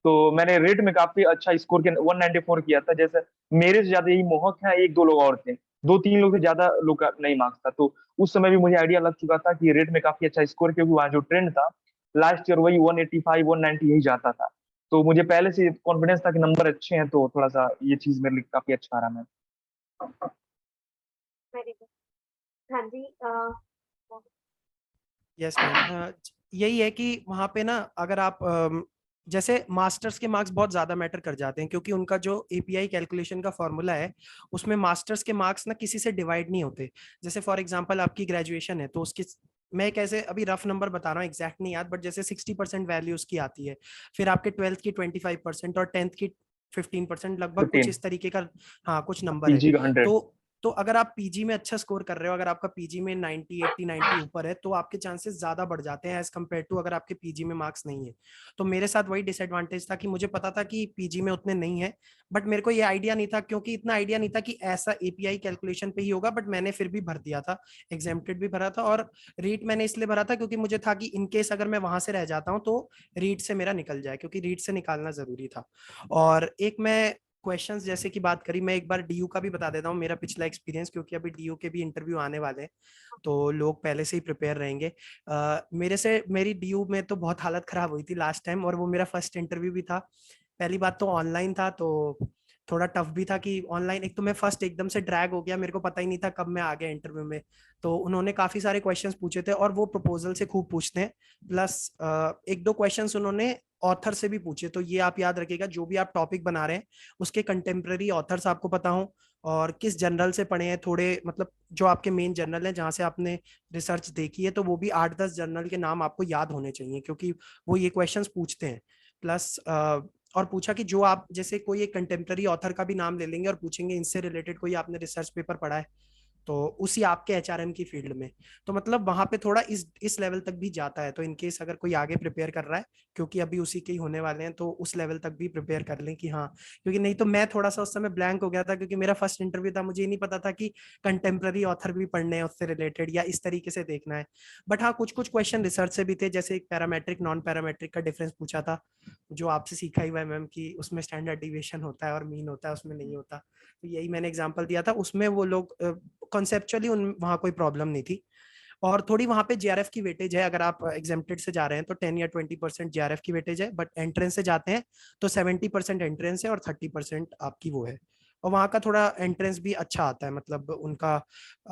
तो मैंने रेट में काफी अच्छा स्कोर किया, 194 किया था। जैसे मेरे से ज्यादा यही मोहक है, एक दो लोग और थे, 2-3 लोग से ज्यादा लोग का नहीं मार्क्स था। तो उस समय भी मुझे आइडिया लग चुका था कि रेट में काफी अच्छा स्कोर, क्योंकि वहाँ जो ट्रेंड था लास्ट ईयर वही 185 190 यही जाता था। तो मुझे पहले से कॉन्फिडेंस था कि नंबर अच्छे हैं, तो थोड़ा सा ये चीज मेरे लिए काफी अच्छा रहा। मैं वेरी गुड। हाँ जी। यस मैम, यही है कि वहां पे ना अगर आप जैसे मास्टर्स के मार्क्स बहुत ज्यादा मैटर कर जाते हैं, क्योंकि उनका जो एपीआई कैलकुलेशन का फॉर्मूला है उसमें मास्टर्स के मार्क्स ना किसी से डिवाइड नहीं होते। जैसे फॉर एग्जांपल आपकी ग्रेजुएशन है तो उसकी, मैं एक ऐसे अभी रफ नंबर बता रहा हूँ एग्जैक्ट नहीं याद, बट जैसे 60% वैल्यू उसकी आती है, फिर आपके 12th की 25% और 10th की 15% लगभग कुछ 15 इस तरीके का। हाँ कुछ नंबर है। पीजी का 100। तो अगर आप पीजी में अच्छा स्कोर कर रहे हो, अगर आपका पीजी में 90 80 90 ऊपर है, तो आपके चांसेस ज्यादा बढ़ जाते हैं एज कम्पेयर टू अगर आपके पीजी में मार्क्स नहीं है। तो मेरे साथ वही डिसएडवांटेज था कि मुझे पता था कि पीजी में उतने नहीं है, बट मेरे को ये आइडिया नहीं था, क्योंकि इतना आइडिया नहीं था कि ऐसा एपीआई कैलकुलेशन पे ही होगा। बट मैंने फिर भी भर दिया था, एग्जेम्प्टेड भी भरा था। और रीट मैंने इसलिए भरा था क्योंकि मुझे था कि इनकेस अगर मैं वहां से रह जाता हूँ तो रीट से मेरा निकल जाए, क्योंकि रीट से निकालना जरूरी था। और एक मैं क्वेश्चंस जैसे की बात करी, मैं एक बार डीयू का भी बता देता हूँ मेरा पिछला एक्सपीरियंस, क्योंकि अभी डीयू के भी इंटरव्यू आने वाले हैं, तो लोग पहले से ही प्रिपेयर रहेंगे। मेरे से मेरी डीयू में तो बहुत हालत खराब हुई थी लास्ट टाइम, और वो मेरा फर्स्ट इंटरव्यू भी था। पहली बात तो ऑनलाइन था, तो थोड़ा टफ भी था कि ऑनलाइन, एक तो मैं फर्स्ट एकदम से ड्रैग हो गया, मेरे को पता ही नहीं था कब मैं आ गया इंटरव्यू में। तो उन्होंने काफी सारे क्वेश्चंस पूछे थे और वो प्रपोजल से खूब पूछते हैं, प्लस एक दो क्वेश्चंस उन्होंने ऑथर से भी पूछे। तो ये आप याद रखिएगा, जो भी आप टॉपिक बना रहे हैं उसके कंटेम्प्रेरी ऑथर्स आपको पता हो, और किस जर्नल से पढ़े हैं थोड़े, मतलब जो आपके मेन जर्नल हैं जहाँ से आपने रिसर्च देखी है, तो वो भी 8-10 जर्नल के नाम आपको याद होने चाहिए, क्योंकि वो ये क्वेश्चंस पूछते हैं। प्लस और पूछा कि जो आप जैसे कोई एक कंटेम्प्रेरी ऑथर का भी नाम ले लेंगे और पूछेंगे इनसे रिलेटेड कोई आपने रिसर्च पेपर पढ़ा है, तो उसी आपके एचआरएम की फील्ड में। तो मतलब वहां पे थोड़ा इस लेवल तक भी जाता है। तो इनकेस अगर कोई आगे प्रिपेयर कर रहा है, क्योंकि अभी उसी के ही होने वाले हैं, तो उस लेवल तक भी प्रिपेयर कर लें कि हाँ, क्योंकि नहीं तो मैं थोड़ा सा उस समय ब्लैंक हो गया था, क्योंकि मेरा फर्स्ट इंटरव्यू था, मुझे नहीं पता था कि कंटेम्प्रेरी ऑथर भी पढ़ने हैं उससे रिलेटेड या इस तरीके से देखना है। बट हाँ, कुछ कुछ क्वेश्चन रिसर्च से भी थे, जैसे एक पैरामेट्रिक नॉन पैरामेट्रिक का डिफरेंस पूछा था, जो आपसे सीखा ही हुआ है मैम कि उसमें स्टैंडर्ड डिविएशन होता है और मीन होता है, उसमें नहीं होता। तो यही मैंने एग्जांपल दिया था, उसमें वो लोग कॉन्सेप्चुअली उन वहाँ कोई प्रॉब्लम नहीं थी। और थोड़ी वहाँ पे जेआरएफ की वेटेज है, अगर आप एग्जेम्प्टेड से जा रहे हैं तो 10 या 20% जेआरएफ की वेटेज है, बट एंट्रेंस से जाते हैं तो 70% एंट्रेंस है और 30% आपकी वो है। और वहाँ का थोड़ा एंट्रेंस भी अच्छा आता है, मतलब उनका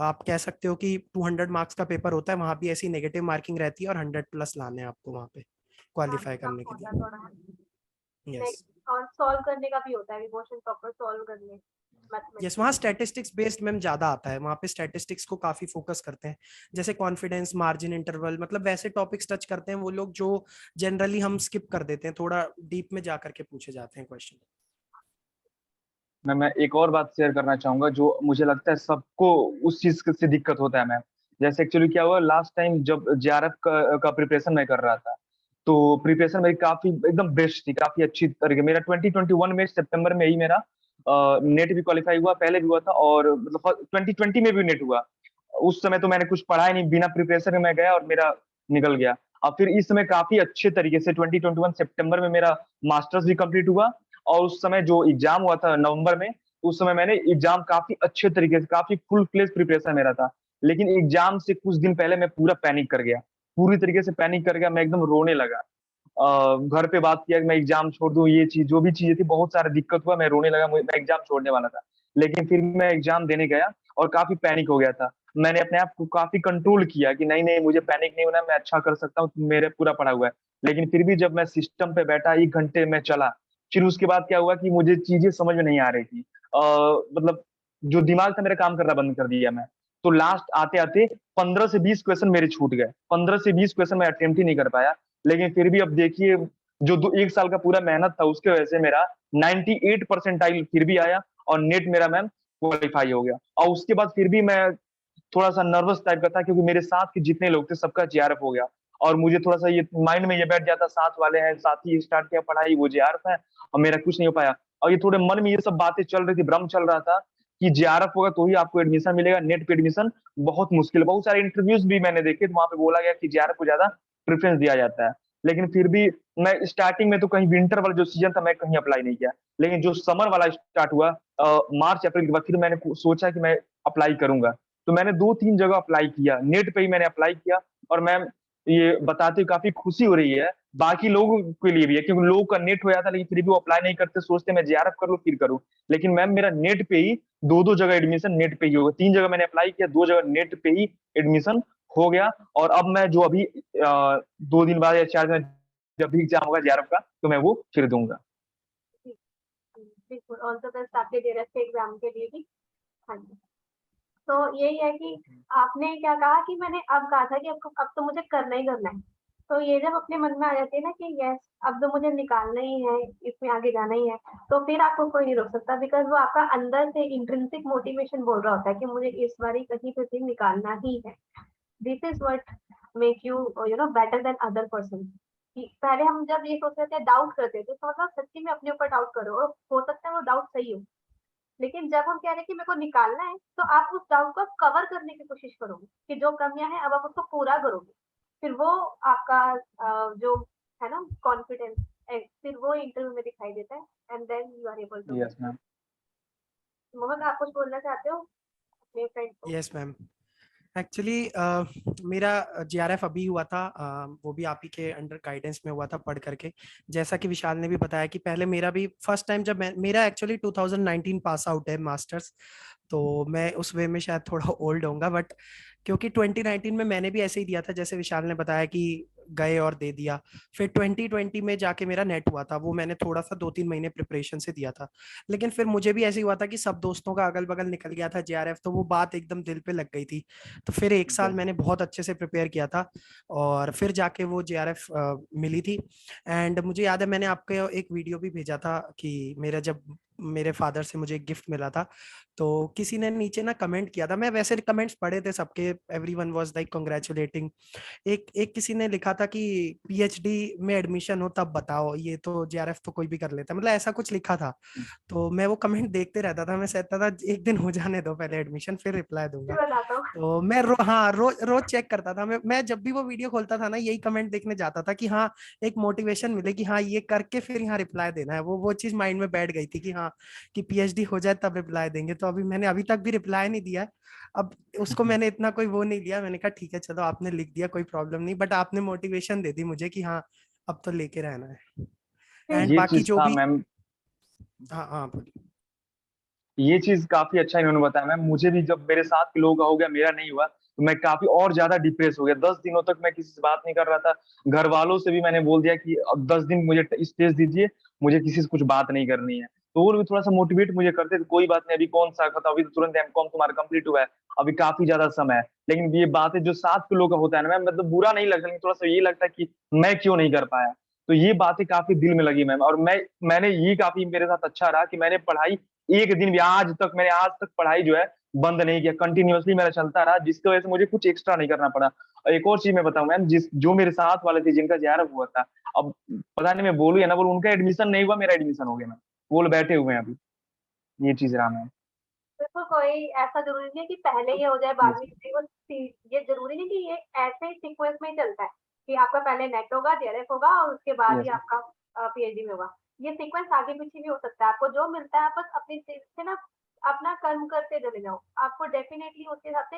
आप कह सकते हो कि 200 मार्क्स का पेपर होता है, वहाँ भी ऐसी नेगेटिव मार्किंग रहती है और 100+ लाने हैं आपको वहाँ पे हाँ, क्वालिफाई टफ करने के होता है लिए। थोड़ा। यस। नेक्स्ट, और सॉल्व करने का भी होता है, क्वेश्चन प्रॉपर सॉल्व करने, यस, मैथमेटिक्स। वहाँ स्टैटिस्टिक्स बेस्ड मैम ज्यादा आता है, वहाँ पे स्टैटिस्टिक्स को काफी फोकस करते हैं, जैसे कॉन्फिडेंस मार्जिन इंटरवल, मतलब वैसे टॉपिक्स टच करते हैं वो लोग जो जनरली हम स्किप कर देते हैं, थोड़ा डीप में जा करके पूछे जाते हैं क्वेश्चन। मैं एक और बात शेयर करना चाहूंगा जो मुझे लगता है सबको उस चीज से दिक्कत होता है मैम। जैसे एक्चुअली क्या हुआ लास्ट टाइम जब जेआरएफ का प्रिपरेशन मैं कर रहा था, तो प्रिपरेशन मेरी काफी एकदम बेस्ट थी, काफी अच्छी तरीके। मेरा 2021 में सितंबर में ही मेरा नेट भी क्वालिफाई हुआ, पहले भी हुआ था, और मतलब 2020 में भी नेट हुआ। उस समय तो मैंने कुछ पढ़ा ही नहीं, बिना प्रिपरेशन में मैं गया और मेरा निकल गया। अब फिर इस समय काफी अच्छे तरीके से 2021 सितंबर में मेरा मास्टर्स भी कंप्लीट हुआ, और उस समय जो एग्जाम हुआ था नवंबर में, उस समय मैंने एग्जाम काफी अच्छे तरीके से, काफी फुल फ्लेज प्रिपरेशन मेरा था। लेकिन एग्जाम से कुछ दिन पहले मैं पूरा पैनिक कर गया, पूरी तरीके से पैनिक कर गया, मैं एकदम रोने लगा। घर पे बात किया कि मैं एग्जाम छोड़ दूं, ये चीज जो भी चीजें थी, बहुत सारा दिक्कत हुआ, मैं रोने लगा, मैं एग्जाम छोड़ने वाला था। लेकिन फिर मैं एग्जाम देने गया और काफी पैनिक हो गया था। मैंने अपने आप को काफी कंट्रोल किया कि नहीं नहीं, मुझे पैनिक नहीं होना, मैं अच्छा कर सकता हूँ, मेरे पूरा पढ़ा हुआ है। लेकिन फिर भी जब मैं सिस्टम पे बैठा 1 घंटे में चला, फिर उसके बाद क्या हुआ कि मुझे चीजें समझ में नहीं आ रही थी। मतलब जो दिमाग था मेरा काम करना बंद कर दिया मैं। तो लास्ट आते आते 15 से 20 क्वेश्चन मेरे छूट गए, 15 से 20 क्वेश्चन मैं अटेम्प्ट ही नहीं कर पाया। लेकिन फिर भी अब देखिए, जो 1 साल का पूरा मेहनत था उसके वजह से मेरा 98 परसेंटाइल फिर भी आया, और नेट मेरा मैम क्वालिफाई हो गया। और उसके बाद फिर भी मैं थोड़ा सा नर्वस टाइप का था, क्योंकि मेरे साथ के जितने लोग थे सबका जेआरएफ हो गया। और मुझे थोड़ा सा ये माइंड में ये बैठ जाता, साथ वाले हैं, साथ ही स्टार्ट किया पढ़ाई, वो जेआरएफ है और मेरा कुछ नहीं हो पाया। और ये थोड़े मन में ये सब बातें चल रही थी, भ्रम चल रहा था कि जेआरएफ होगा तो ही आपको एडमिशन मिलेगा, नेट पे एडमिशन बहुत मुश्किल है। बहुत सारे इंटरव्यूज भी मैंने देखे तो वहां पे बोला गया कि जेआरएफ को ज्यादा प्रेफरेंस दिया जाता है। लेकिन फिर भी मैं स्टार्टिंग में तो कहीं विंटर वाला जो सीजन था मैं कहीं अप्लाई नहीं किया। लेकिन जो समर वाला स्टार्ट हुआ मार्च अप्रैल के बाद, फिर मैंने सोचा कि मैं अप्लाई करूंगा। तो मैंने 2-3 जगह अप्लाई किया, नेट पे ही मैंने अप्लाई किया। और मैम ये बताते हुए काफी खुशी हो रही है, बाकी लोगों के लिए भी है, क्योंकि लोगों का नेट हो जाता है लेकिन फिर भी वो अप्लाई नहीं करते, सोचते मैं जेआरएफ कर लूं फिर करूं। लेकिन मैम मेरा नेट पे ही 2-2 जगह एडमिशन नेट पे ही होगा, 3 जगह मैंने अप्लाई किया, 2 जगह नेट पे ही एडमिशन हो गया। और अब मैं जो अभी 2 दिन बाद या 4 दिन जब भी एग्जाम होगा जेआरएफ का, तो मैं वो फिर दूंगा। बिल्कुल, ऑल द बेस्ट आपके जेआरएफ के एग्जाम के लिए भी। हाँ जी। तो यही है कि आपने क्या कहा कि मैंने अब कहा था कि अब तो मुझे करना ही करना है। तो ये जब अपने मन में आ जाती है ना कि यस, अब तो मुझे निकालना ही है, इसमें आगे जाना ही है, तो फिर आपको कोई नहीं रोक सकता, बिकॉज वो आपका अंदर से इंट्रिंसिक मोटिवेशन बोल रहा होता है कि मुझे इस बारी कहीं पे भी निकालना ही है। This is what make you you know better than other person. पहले हम जब ये सोचते थे, डाउट करते थे, तो मतलब सच्ची में अपने ऊपर डाउट करो, और हो सकता है वो डाउट सही हो। लेकिन जब हम कह रहे हैं कि मेरे को निकालना है, तो आप उस डाउट को कवर करने की कोशिश करोगे कि जो कमियां हैं अब आप उसको पूरा करोगे। फिर वो आपका जो है ना कॉन्फिडेंस, फिर वो इंटरव्यू में दिखाई देता है, and then you are able to yes ma'am. Mohan, आप कुछ बोलना चाहते हो अपने फ्रेंड को? Yes ma'am. एक्चुअली मेरा जेआरएफ अभी हुआ था, वो भी आप ही के अंडर गाइडेंस में हुआ था पढ़ करके। जैसा कि विशाल ने भी बताया कि पहले मेरा भी फर्स्ट टाइम जब मेरा एक्चुअली 2019 पास आउट है मास्टर्स, तो मैं उस वे में शायद थोड़ा ओल्ड होऊंगा, बट क्योंकि 2019 में मैंने भी ऐसे ही दिया था जैसे विशाल ने बताया कि गए और दे दिया। फिर 2020 में जाके मेरा नेट हुआ था, वो मैंने थोड़ा सा 2-3 महीने प्रिपरेशन से दिया था। लेकिन फिर मुझे भी ऐसे ही हुआ था कि सब दोस्तों का अगल बगल निकल गया था जेआरएफ, तो वो बात एकदम दिल पे लग गई थी। तो फिर 1 साल मैंने बहुत अच्छे से प्रिपेयर किया था, और फिर जाके वो जेआरएफ मिली थी। एंड मुझे याद है मैंने आपको एक वीडियो भी भेजा था कि मेरा जब मेरे फादर से मुझे एक गिफ्ट मिला था, तो किसी ने नीचे ना कमेंट किया था, मैं वैसे कमेंट्स पढ़े थे सबके, एवरीवन वाज लाइक कांग्रेचुलेटिंग। एक एक किसी ने लिखा था कि पीएचडी में एडमिशन हो तब बताओ, ये तो जेआरएफ तो कोई भी कर लेता है, मतलब ऐसा कुछ लिखा था। तो मैं वो कमेंट देखते रहता था, मैं सोचता था एक दिन हो जाने दो पहले एडमिशन, फिर रिप्लाई दूंगा। मैं बताता हूँ। तो मैं हाँ रोज रोज चेक करता था, मैं जब भी वो वीडियो खोलता था ना यही कमेंट देखने जाता था कि हाँ एक मोटिवेशन मिले कि हाँ ये करके फिर यहाँ रिप्लाई देना है। वो चीज माइंड में बैठ गई थी कि हाँ कि पीएचडी हो जाए तब रिप्लाई देंगे। तो अभी मैंने अभी तक भी रिप्लाई नहीं दिया है। अब उसको मैंने इतना कोई वो नहीं लिया, मैंने कहा ठीक है चलो आपने लिख दिया कोई प्रॉब्लम नहीं, बट आपने मोटिवेशन दे दी मुझे कि हाँ अब तो लेके रहना है। एंड ये बाकी चीज जो था भी, मैम, हाँ हाँ बोलिए। ये चीज काफी अच्छा इन्होंने बताया मैम। मुझे भी जब मेरे साथ के लोगों का हो गया, मेरा नहीं हुआ, तो मैं काफी और ज्यादा डिप्रेस हो गया। 10 दिनों तक मैं किसी से बात नहीं कर रहा था। घर वालों से भी मैंने बोल दिया कि अब 10 दिन मुझे स्पेस दीजिए, मुझे किसी से कुछ बात नहीं करनी है। तो वो लोग भी थोड़ा सा मोटिवेट मुझे करते थे, कोई बात नहीं, अभी कौन सा खत्म, अभी तो तुरंत एमकॉम तुम्हारा कंप्लीट हुआ है, अभी काफी ज्यादा समय है। लेकिन ये बातें जो साथ के लोगों का होता है ना मैम, मतलब बुरा नहीं लगता, लेकिन थोड़ा सा ये लगता है कि मैं क्यों नहीं कर पाया। तो ये बातें काफी दिल में लगी मैम। और मैंने ये काफी मेरे साथ अच्छा रहा कि मैंने पढ़ाई एक दिन भी आज तक पढ़ाई जो है बंद नहीं किया, कंटिन्यूअसली मेरा चलता रहा, जिसकी वजह से मुझे कुछ एक्स्ट्रा नहीं करना पड़ा। और एक और चीज मैं बताऊं मैम, जिस जो मेरे साथ वाले थे जिनका जेआरएफ हुआ था, अब पता नहीं मैं बोलूं या ना बोलूं, उनका एडमिशन नहीं हुआ, मेरा एडमिशन हो गया मैम। वो लोग बैठे हुए हैं अभी। ये चीज रहा मैम। देखो कोई ऐसा जरूरी नहीं है कि पहले ये हो जाए बाद यस में ये हो। ये जरूरी नहीं कि ये ऐसे सीक्वेंस में ही चलता है कि आपका पहले नेट होगा, जेआरएफ होगा और उसके बाद ही यस आपका पीएचडी में होगा। ये सीक्वेंस आगे पीछे भी हो सकता है। आपको जो मिलता है आप बस अपनी से ना अपना कर्म करते चले जाओ, आपको डेफिनेटली उसके हिसाब से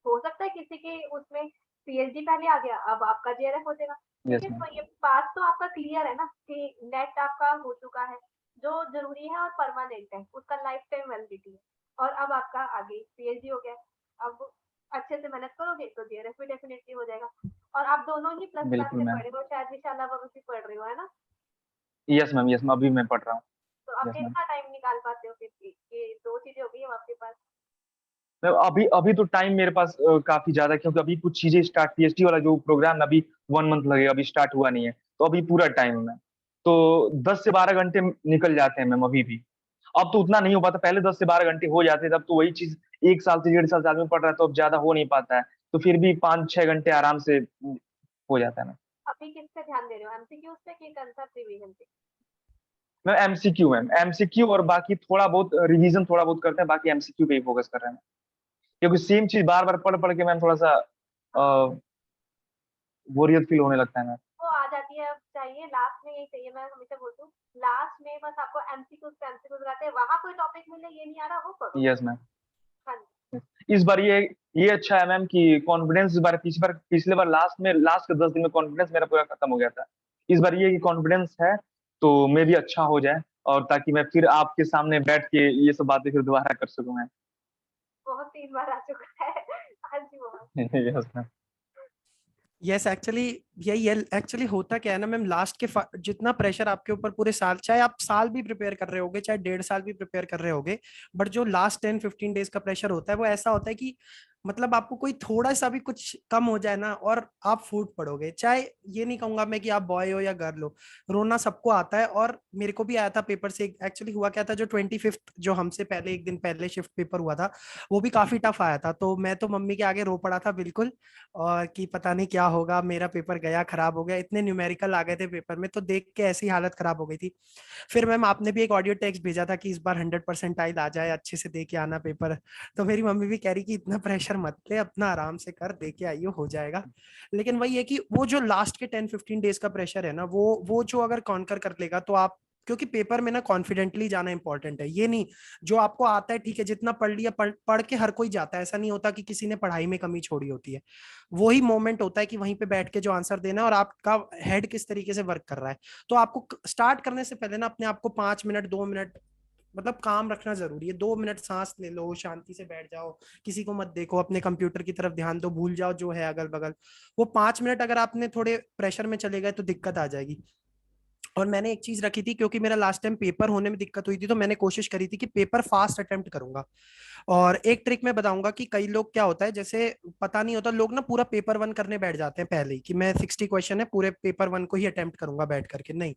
हो सकता है किसी के उसमें पीएचडी पहले आ गया, अब आपका जेआरएफ हो जाएगा। ठीक यस है, मैम। तो ये बात तो आपका क्लियर है ना कि नेट आपका हो चुका है, जो जरूरी है और परमानेंट है, उसका लाइफ टाइम वैलिडिटी है। और अब आपका आगे पीएचडी हो गया, अब अच्छे से मेहनत करोगे तो जेआरएफ भी डेफिनेटली हो जाएगा। और आप दोनों ही प्लस क्लास बिल्कुल से मैम। पढ़े हो, शायद इंशाल्लाह अब भी पढ़ रहे हो, है ना? यस मैम, यस मैम, अभी मैं पढ़ रहा हूँ। तो आप यस मैम। कितना टाइम निकाल पाते हो फिर भी? ये दो चीजें हो गई अब आपके पास। मैं अभी अभी तो टाइम मेरे पास काफी ज्यादा है, क्योंकि अभी कुछ चीजें स्टार्ट, पीएचडी वाला जो प्रोग्राम अभी 1 मंथ लगेगा, अभी स्टार्ट हुआ नहीं है, तो अभी पूरा टाइम है मैम। तो 10 से 12 घंटे निकल जाते हैं मैम अभी भी। अब तो उतना नहीं हो पाता, पहले 10 से 12 घंटे हो जाते थे, तब तो वही चीज 1 साल से 1.5 साल से आदमी पढ़ रहा है, तो अब ज्यादा हो नहीं पाता है। तो फिर भी 5-6 घंटे आराम से हो जाता है मैम। अभी किस पे ध्यान दे रहे हो, एमसीक्यूज पे कि कंसेप्ट रिवीजन पे? मैम एमसीक्यू, मैम एमसीक्यू, और बाकी थोड़ा बहुत रिवीजन थोड़ा बहुत करते हैं, बाकी एमसीक्यू पे ही फोकस कर रहे हैं। क्योंकि सेम चीज बार बार पढ़ पढ़ के मैम थोड़ा सा हाँ, बोरियत फील होने लगता है मैम। वो आ जाती है। अब चाहिए लास्ट में, यही चाहिए, मैं हमेशा बोलती हूँ लास्ट में बस आपको एमसीक्यूज पे एमसीक्यूज आते हैं, वहां कोई टॉपिक मिले ये नहीं आ रहा वो पढ़ो। Yes ma'am. हाँ जी। इस बार ये अच्छा है मैम कि कॉन्फिडेंस, इस बार पिछले बार लास्ट के 10 दिन में कॉन्फिडेंस मेरा पूरा खत्म हो गया था। इस बार ये कि कॉन्फिडेंस है, तो मैं भी अच्छा हो जाए, और ताकि मैं फिर आपके सामने बैठ के ये सब बातें फिर दोबारा कर सकूं मैं। बहुत 3 बार आ चुका है। हाँ जी बहुत। Yes ma'am. यस एक्चुअली यही है। एक्चुअली होता क्या है ना मैम, लास्ट के जितना प्रेशर आपके ऊपर पूरे साल, चाहे आप साल भी प्रिपेयर कर रहे होगे चाहे 1.5 साल भी प्रिपेयर कर रहे होगे, बट जो लास्ट 10-15 डेज का प्रेशर होता है वो ऐसा होता है कि मतलब आपको कोई थोड़ा सा भी कुछ कम हो जाए ना और आप फूट पड़ोगे। चाहे ये नहीं कहूंगा मैं कि आप बॉय हो या गर्ल हो, रोना सबको आता है। और मेरे को भी आया था पेपर से। एक्चुअली हुआ क्या था, जो 25th जो हमसे पहले एक दिन पहले शिफ्ट पेपर हुआ था, वो भी काफी टफ आया था। तो मैं तो मम्मी के आगे रो पड़ा था बिल्कुल, और कि पता नहीं क्या होगा, मेरा पेपर गया, खराब हो गया। इतने न्यूमेरिकल आ गए थे पेपर में, तो देख के ऐसी हालत खराब हो गई थी। फिर मैम आपने भी एक ऑडियो टेक्स्ट भेजा था कि इस बार 100% आ जाए, अच्छे से दे के आना पेपर। तो मेरी मम्मी भी कह रही कि इतना प्रेशर मत ले, अपना आराम से कर, दे के आइयो, हो जाएगा। लेकिन वही है कि वो जो लास्ट के 10-15 डेज का प्रेशर है ना, वो जो अगर कॉन्कर कर लेगा तो आप क्योंकि पेपर में ना कॉन्फिडेंटली जाना इंपॉर्टेंट है। ये नहीं जो आपको आता है ठीक है, जितना पढ़ लिया, पढ़ के हर कोई जाता है, ऐसा नहीं होता कि किसी ने पढ़ाई में कमी छोड़ी होती है। वही मोमेंट होता है कि वहीं पे बैठ के जो आंसर देना है और आपका हेड किस तरीके से वर्क कर रहा है। तो आपको स्टार्ट करने से पहले ना अपने आप को 5 मिनट 2 मिनट मतलब काम रखना जरूरी है। 2 मिनट सांस ले लो, शांति से बैठ जाओ, किसी को मत देखो, अपने कंप्यूटर की तरफ ध्यान दो, भूल जाओ जो है अगल बगल। वो 5 मिनट अगर आपने थोड़े प्रेशर में चले गए तो दिक्कत आ जाएगी। और मैंने एक चीज रखी थी, क्योंकि मेरा लास्ट टाइम पेपर होने में दिक्कत हुई थी, तो मैंने कोशिश करी थी कि पेपर फास्ट अटेम्प्ट करूंगा। और एक ट्रिक मैं बताऊंगा कि कई लोग क्या होता है, जैसे पता नहीं होता, लोग ना पूरा पेपर 1 करने बैठ जाते हैं पहले ही कि मैं 60 क्वेश्चन है पूरे पेपर 1 को ही अटेम्प्ट करूंगा बैठ करके। नहीं,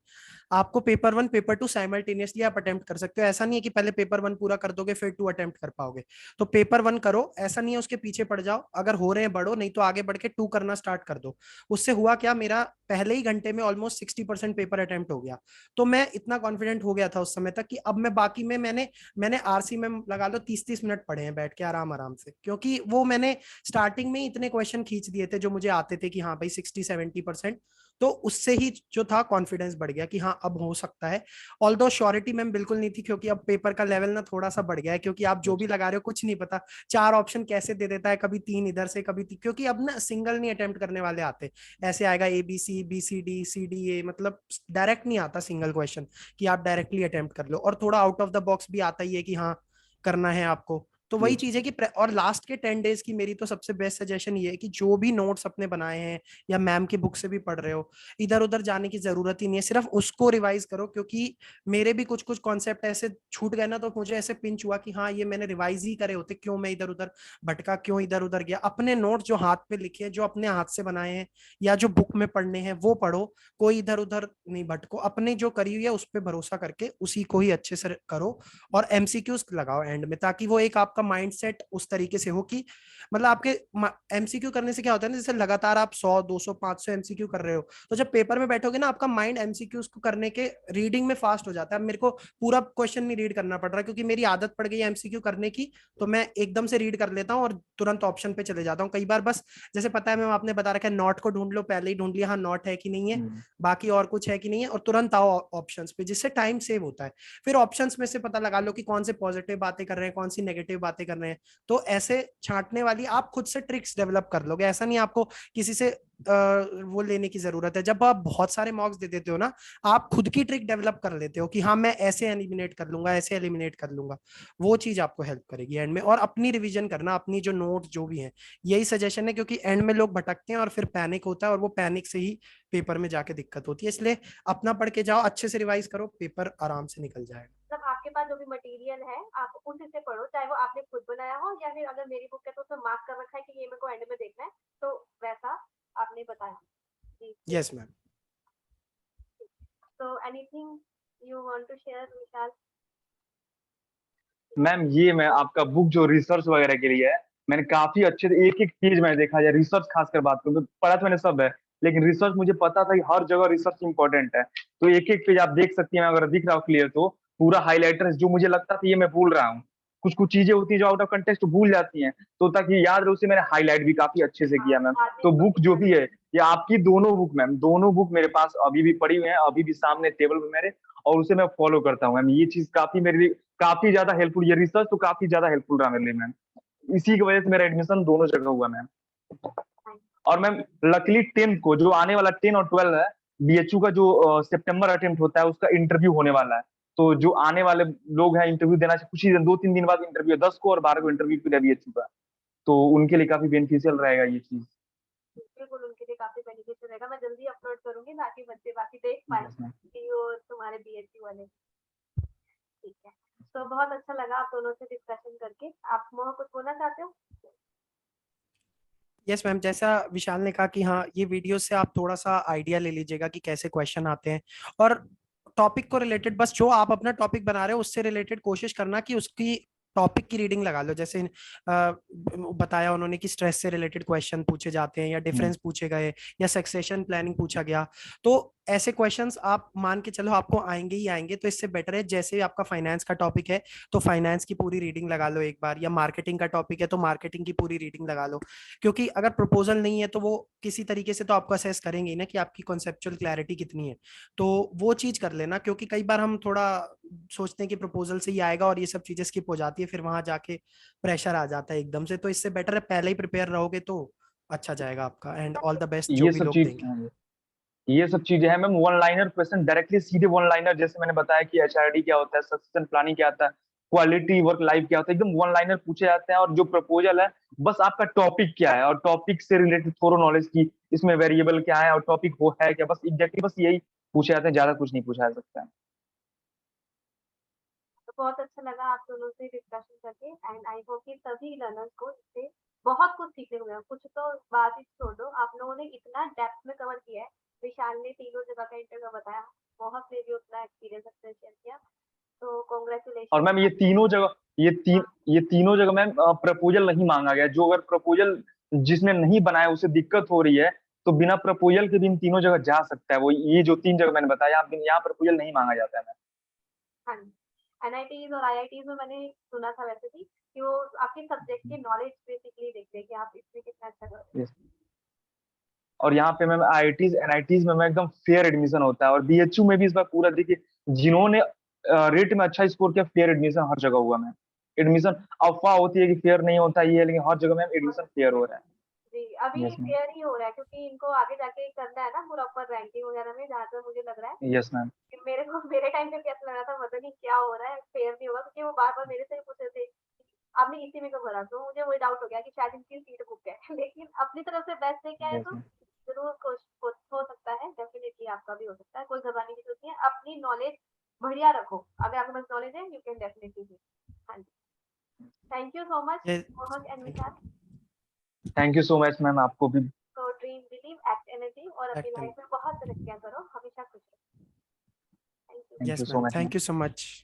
आपको पेपर 1 पेपर 2 साइमल्टेनियसली आप अटेम्प्ट कर सकते हो। ऐसा नहीं है कि पहले पेपर 1 पूरा कर दोगे फिर 2 अटेम्प्ट कर पाओगे। तो पेपर 1 करो, ऐसा नहीं है उसके पीछे पड़ जाओ, अगर हो रहे हैं बढ़ो, नहीं तो आगे बढ़ के 2 करना स्टार्ट कर दो। उससे हुआ क्या, मेरा पहले ही घंटे में ऑलमोस्ट 60% पेपर अटेम्प्ट हो गया। तो मैं इतना कॉन्फिडेंट हो गया था उस समय तक कि अब मैं बाकी में मैंने आरसी में लगा लो 30-30 मिनट पढ़े हैं बैठ के आराम आराम से, क्योंकि वो मैंने स्टार्टिंग में ही इतने क्वेश्चन खींच दिए थे जो मुझे आते थे कि हाँ भाई 60-70%। तो उससे ही जो था कॉन्फिडेंस बढ़ गया कि हाँ अब हो सकता है। ऑल्दो श्योरिटी मैम बिल्कुल नहीं थी, क्योंकि अब पेपर का लेवल ना थोड़ा सा बढ़ गया है, क्योंकि आप जो भी लगा रहे हो कुछ नहीं पता 4 ऑप्शन कैसे दे देता है, कभी 3 इधर से कभी क्योंकि अब ना सिंगल नहीं अटेम्प्ट करने वाले आते। ऐसे आएगा ABC BCD CD A, मतलब डायरेक्ट नहीं आता सिंगल क्वेश्चन कि आप डायरेक्टली अटेम्प्ट कर लो। और थोड़ा आउट ऑफ द बॉक्स भी आता ही है कि हाँ करना है आपको। तो वही चीज है कि और लास्ट के 10 डेज की मेरी तो सबसे बेस्ट सजेशन ये है कि जो भी नोट्स अपने बनाए हैं या मैम की बुक से भी पढ़ रहे हो, इधर उधर जाने की जरूरत ही नहीं है, सिर्फ उसको रिवाइज करो। क्योंकि मेरे भी कुछ कुछ कॉन्सेप्ट ऐसे छूट गए ना, तो मुझे ऐसे पिंच हुआ कि हाँ ये मैंने रिवाइज ही करे होते, क्यों मैं इधर उधर भटका, क्यों इधर उधर गया। अपने नोट्स जो हाथ पे लिखे हैं, जो अपने हाथ से बनाए हैं या जो बुक में पढ़ने हैं वो पढ़ो, कोई इधर उधर नहीं भटको, अपने जो करी हुई है उस पर भरोसा करके उसी को ही अच्छे से करो। और एमसीक्यूज लगाओ एंड में, ताकि वो एक आपका माइंडसेट उस तरीके से हो कि मतलब आपके एमसीक्यू करने से क्या होता है ना, जैसे लगातार आप 100 200 500 एमसीक्यू कर रहे हो, तो जब पेपर में बैठोगे ना आपका माइंड एमसीक्यूज को करने के रीडिंग में फास्ट हो जाता है। मेरे को पूरा क्वेश्चन नहीं रीड करना पड़ रहा, क्योंकि मेरी आदत पड़ गई है एमसीक्यू करने की। तो मैं एकदम से रीड कर लेता हूँ और तुरंत ऑप्शन पे चले जाता हूँ। कई बार बस जैसे पता है मैम आपने बता रखा है नॉट को ढूंढ लो, पहले ही ढूंढ लिया हाँ नॉट है कि नहीं है, बाकी और कुछ है कि नहीं है, और तुरंत आओ ऑप्शंस पे, जिससे टाइम सेव होता है। फिर ऑप्शंस में से पता लगा लो कि कौन से पॉजिटिव बातें कर रहे हैं, कौन सी नेगेटिव बातें कर रहे हैं। तो ऐसे छांटने वाली आप खुद से ट्रिक्स डेवलप कर लोगे। ऐसा नहीं आपको किसी से वो लेने की जरूरत है। जब आप बहुत सारे मॉक्स दे देते हो ना, आप खुद की ट्रिक डेवलप कर लेते हो कि हाँ मैं ऐसे एलिमिनेट कर लूंगा, ऐसे एलिमिनेट कर लूंगा। वो चीज आपको हेल्प करेगी एंड में। और अपनी रिवीजन करना, अपनी जो नोट जो भी है, यही सजेशन है, क्योंकि एंड में लोग भटकते हैं और फिर पैनिक होता है, और वो पैनिक से ही पेपर में जाके दिक्कत होती है। इसलिए अपना पढ़ के जाओ, अच्छे से रिवाइज करो, पेपर आराम से निकल जाएगा। मतलब आपके पास जो भी मटेरियल है आप उसी से पढ़ो, चाहे वो आपने खुद बनाया हो या फिर अगर मेरी बुक है तो उसमें मार्क कर रखा है कि ये मेरे को एंड में देखना है, तो वैसा आपने बताया। जी यस मैम। तो anything you want to share Vishal? Ma'am ये मैं आपका बुक जो रिसर्च वगैरह के लिए है, मैंने काफी अच्छे से एक एक चीज मैंने देखा है। रिसर्च खासकर बात करूँ तो पढ़ा तो मैंने सब है, लेकिन रिसर्च मुझे पता था कि हर जगह रिसर्च इंपॉर्टेंट है। तो एक एक पेज आप देख सकती हैं, अगर दिख रहा हो क्लियर तो पूरा हाईलाइटर जो मुझे लगता था ये मैं भूल रहा हूँ, कुछ कुछ चीजें होती है जो आउट ऑफ कंटेक्स्ट भूल जाती हैं, तो ताकि याद रहे उसे मैंने हाईलाइट भी काफी अच्छे से किया मैम। तो बुक जो भी है, ये आपकी दोनों बुक मैम, दोनों बुक मेरे पास अभी भी पड़ी हुई है, अभी भी सामने टेबल पे मेरे, और उसे मैं फॉलो करता हूँ मैम। ये चीज काफी मेरे लिए काफी ज्यादा हेल्पफुल, ये रिसर्च तो काफी ज्यादा हेल्पफुल रहा मेरे लिए मैम। इसी की वजह से मेरा एडमिशन दोनों जगह हुआ मैम। और मैम लकीली 10 को जो आने वाला 10 और 12 है, बीएचयू का जो सितंबर अटेम्प्ट होता है उसका इंटरव्यू होने वाला है। तो जो आने वाले लोग हैं इंटरव्यू देना चाहिए, कुछ ही दिन 2-3 दिन बाद इंटरव्यू है, 10 को और 12 को इंटरव्यू फिर है बीएचयू का। तो उनके लिए काफी बेनिफिशियल रहेगा ये चीज। बिल्कुल उनके लिए काफी बेनिफिशियल रहेगा। मैं जल्दी अपलोड करूंगी ताकि बच्चे बाकी देख पाए कि वो तुम्हारे बीएचयू वाले। ठीक है, तो बहुत अच्छा लगा आप दोनों से डिस्कशन करके। आप मोह कुछ बोलना चाहते हो? यस मैम, जैसा विशाल ने कहा कि हाँ ये वीडियो से आप थोड़ा सा आइडिया ले लीजिएगा कि कैसे क्वेश्चन आते हैं। और टॉपिक को रिलेटेड, बस जो आप अपना टॉपिक बना रहे हो उससे रिलेटेड कोशिश करना कि उसकी टॉपिक की रीडिंग लगा लो। जैसे बताया उन्होंने कि स्ट्रेस से रिलेटेड क्वेश्चन पूछे जाते हैं, या डिफरेंस पूछे गए, या सक्सेशन प्लानिंग पूछा गया। तो ऐसे क्वेश्चंस आप मान के चलो आपको आएंगे ही आएंगे, तो इससे बेटर है जैसे आपका फाइनेंस का टॉपिक है तो फाइनेंस की पूरी रीडिंग लगा लो एक बार, या मार्केटिंग का टॉपिक है तो मार्केटिंग की पूरी रीडिंग लगा लो। क्योंकि अगर प्रपोजल नहीं है तो वो किसी तरीके से तो आपको असेस करेंगे ही ना कि आपकी कॉन्सेप्चुअल क्लैरिटी कितनी है। तो वो चीज कर लेना, क्योंकि कई बार हम थोड़ा सोचते हैं कि प्रपोजल से ही आएगा और ये सब चीजें स्किप हो जाती है, फिर वहां जाके प्रेशर आ जाता है एकदम से। तो इससे बेटर है पहले ही प्रिपेयर रहोगे तो अच्छा जाएगा आपका। एंड ऑल द बेस्ट जो ये भी सब लोग चीज देंगे। हाँ, ये सब चीजें हैं ma'am. One liner question directly सीधे वन लाइनर, जैसे मैंने बताया कि एचआरडी क्या होता है, सक्सेशन प्लानिंग क्या होता है, क्वालिटी वर्क लाइफ क्या होता है, एकदम वन लाइनर पूछे जाते हैं। और जो प्रपोजल है बस आपका टॉपिक क्या है और टॉपिक से रिलेटेड थोड़ा नॉलेज की इसमें वेरिएबल क्या है और टॉपिक वो है क्या, बस एग्जैक्टली बस यही पूछे जाते हैं, ज्यादा कुछ नहीं पूछा जा सकता है। तो बहुत अच्छा लगा आप दोनों से डिस्कशन करके, एंड आई होप कि सभी लर्नर्स को इससे बहुत कुछ सीखने को मिला। कुछ तो बात ही छोड़ दो, आप लोगों ने इतना डेप्थ में कवर किया है। विशाल ने तीनों जगह का इंटरव्यू बताया, बहुत ने भी उतना एक्सपीरियंस अपने शेयर किया, तो और कॉन्ग्रेचुलेशन। मैम ये तीनों जगह मैम प्रपोजल नहीं मांगा गया। जो अगर प्रपोजल जिसने नहीं बनाया उसे दिक्कत हो रही है तो बिना प्रपोजल के भी इन तीनों जगह जा सकता है। वो ये जो 3 जगह मैंने बताया, आप यहाँ प्रपोजल नहीं मांगा जाता है मैम। हाँ जी, एनआईटीज और आईआईटीज में मैंने सुना था वैसे भी कि वो आपके सब्जेक्ट की नॉलेज बेसिकली देखते हैं कि आप इसमें कितना अच्छा कर रहे हैं। Yes. और यहाँ पे मैम आईआईटीज एनआईटीज में मैम एकदम फेयर एडमिशन होता है। और बीएचयू में भी इस बार पूरा देखिए, जिन्होंने रेट में अच्छा स्कोर किया, फेयर एडमिशन हर जगह हुआ मैम। एडमिशन अफवाह होती है कि फेयर नहीं होता ये है, लेकिन हर जगह मैम एडमिशन फेयर हो रहा है। जी, अभी यस मैम। फेयर ही हो रहा है क्योंकि इनको आगे जाके करना है ना पूरा ऊपर रैंकिंग वगैरह में, जहाँ तक मुझे लग रहा है यस मैम। कि मेरे टाइम पे भी ऐसा लग रहा था, पता नहीं क्या हो रहा है, फेयर नहीं होगा, क्योंकि वो बार-बार मेरे से भी पूछ रहे थे, आपने इसी में क्यों भरा? तो मुझे वही डाउट हो गया कि शायद इनकी सीट बुक है। लेकिन अपनी तरफ से बेस्ट लेके आए यस तो मैम। ज़रूर कुछ हो सकता है, डेफिनिटली आपका भी हो सकता है, कोई घबराने की ज़रूरत नहीं है, अपनी नॉलेज बढ़िया रखो, अगर आपके पास नॉलेज है, यू कैन डेफिनिटली डू। हाँ जी, थैंक यू सो मच मोहक and thank Vishal. Thank you so much ma'am, आपको भी। तो dream, believe, act and achieve और अपनी यू। लाइफ में बहुत तरक्कियाँ करो, हमेशा खुश रहो। Thank you. Thank yes you so ma'am, much ma'am. Thank you so much.